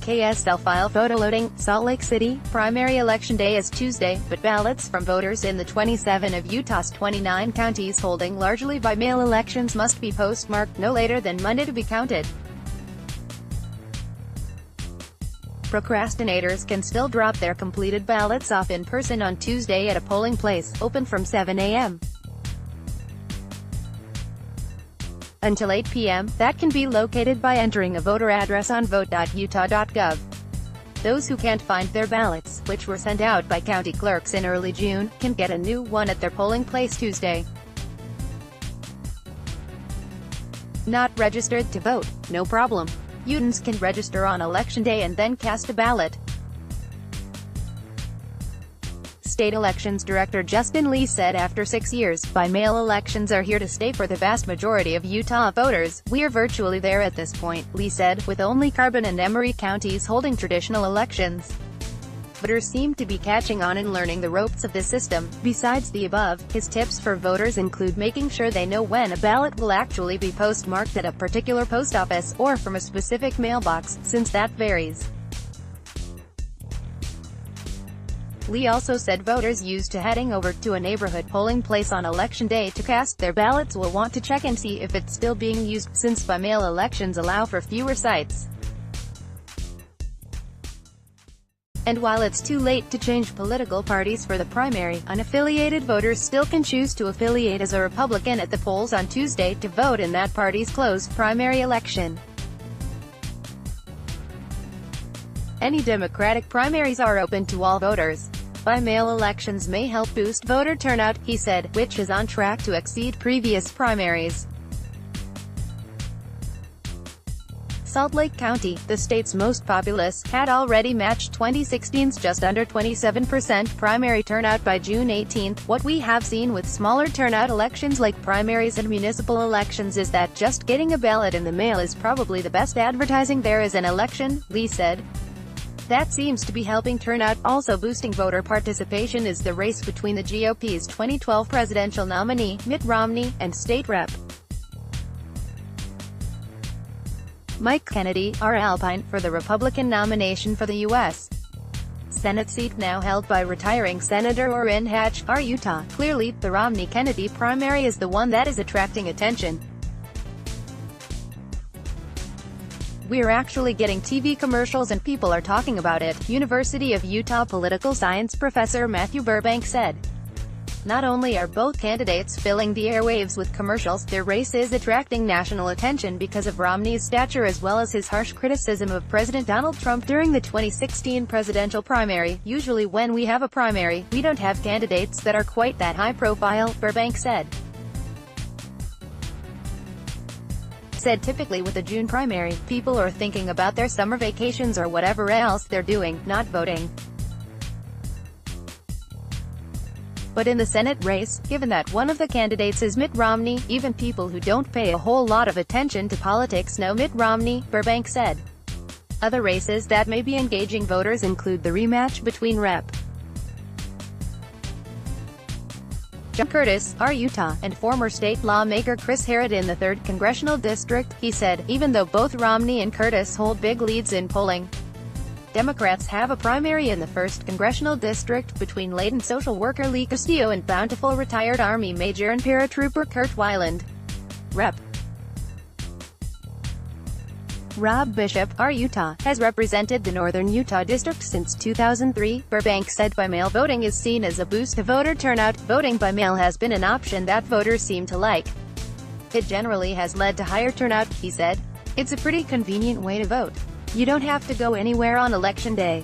KSL file PhotoLoading, Salt Lake City. Primary election day is Tuesday, but ballots from voters in the 27 of Utah's 29 counties holding largely by mail elections must be postmarked no later than Monday to be counted. Procrastinators can still drop their completed ballots off in person on Tuesday at a polling place, open from 7 a.m. until 8 p.m., that can be located by entering a voter address on vote.utah.gov. Those who can't find their ballots, which were sent out by county clerks in early June, can get a new one at their polling place Tuesday. Not registered to vote? No problem. Utahns can register on Election Day and then cast a ballot. State Elections Director Justin Lee said after 6 years, by-mail elections are here to stay for the vast majority of Utah voters. "We're virtually there at this point," Lee said, with only Carbon and Emery counties holding traditional elections. Voters seem to be catching on and learning the ropes of this system. Besides the above, his tips for voters include making sure they know when a ballot will actually be postmarked at a particular post office, or from a specific mailbox, since that varies. Lee also said voters used to heading over to a neighborhood polling place on Election Day to cast their ballots will want to check and see if it's still being used, since by-mail elections allow for fewer sites. And while it's too late to change political parties for the primary, unaffiliated voters still can choose to affiliate as a Republican at the polls on Tuesday to vote in that party's closed primary election. Any Democratic primaries are open to all voters. By-mail elections may help boost voter turnout, he said, which is on track to exceed previous primaries. Salt Lake County, the state's most populous, had already matched 2016's just under 27% primary turnout by June 18. "What we have seen with smaller turnout elections like primaries and municipal elections is that just getting a ballot in the mail is probably the best advertising there is an election," Lee said. That seems to be helping turnout. Also boosting voter participation is the race between the GOP's 2012 presidential nominee, Mitt Romney, and state rep. Mike Kennedy, R. Alpine, for the Republican nomination for the U.S. Senate seat now held by retiring Senator Orrin Hatch, R. Utah. Clearly, the Romney-Kennedy primary is the one that is attracting attention. "We're actually getting TV commercials and people are talking about it," University of Utah political science professor Matthew Burbank said. Not only are both candidates filling the airwaves with commercials, their race is attracting national attention because of Romney's stature as well as his harsh criticism of President Donald Trump during the 2016 presidential primary. "Usually when we have a primary, we don't have candidates that are quite that high profile," Burbank said. Typically with the June primary, people are thinking about their summer vacations or whatever else they're doing, not voting. But in the Senate race, given that one of the candidates is Mitt Romney, even people who don't pay a whole lot of attention to politics know Mitt Romney, Burbank said. Other races that may be engaging voters include the rematch between Rep. John Curtis, R. Utah, and former state lawmaker Chris Herrod in the 3rd Congressional District, he said, even though both Romney and Curtis hold big leads in polling. Democrats have a primary in the 1st Congressional District between latent social worker Lee Castillo and bountiful retired Army Major and paratrooper Kurt Weiland. Rep. Rob Bishop, R. Utah, has represented the Northern Utah District since 2003. Burbank said by-mail voting is seen as a boost to voter turnout. Voting by mail has been an option that voters seem to like. It generally has led to higher turnout, he said. It's a pretty convenient way to vote. You don't have to go anywhere on Election Day.